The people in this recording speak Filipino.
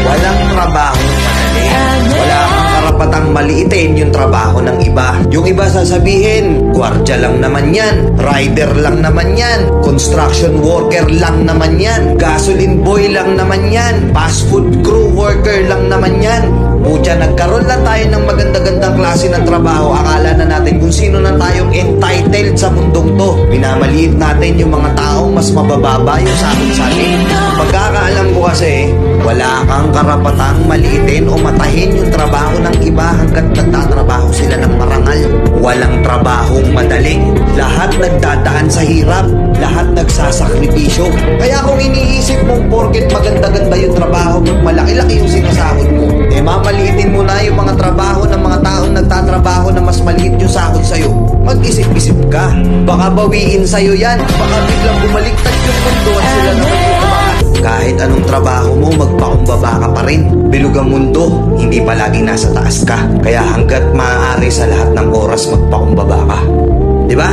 Walang trabahong madali. Wala kang karapatang maliitin yung trabaho ng iba. Yung iba sasabihin, gwardiya lang naman yan, rider lang naman yan, construction worker lang naman yan, gasoline boy lang naman yan, fast food crew worker lang naman yan. Pucha, nagkaroon lang tayo ng maganda-gandang klase ng trabaho. Akala na natin kung sino na tayong entitled sa mundong to. Minamaliit natin yung mga taong mas mabababa yung sakin-sakin. Pagkakaalam ko kasi, wala kang karapatang maliitin o matahin yung trabaho ng iba hanggat nagtatrabaho sila ng marangal. Walang trabahong madali. Lahat nagdadaan sa hirap. Lahat nagsasakripisyo. Kaya kung iniisip mong porket maganda-ganda yung trabaho mo, malaki-laki yung sinasahod mo, eh mamaliitin mo na yung mga trabaho ng mga taong nagtatrabaho na mas maliit yung sahod sa'yo. Mag-isip-isip ka. Baka bawiin sa'yo yan. Baka biglang bumaliktad yung mundo at sila naman yung umangat. Kahit anong trabaho mo, magpakumbaba ka pa rin. Bilog ang mundo, hindi palaging nasa taas ka. Kaya hanggat maaari sa lahat ng oras, magpakumbaba ka. Diba?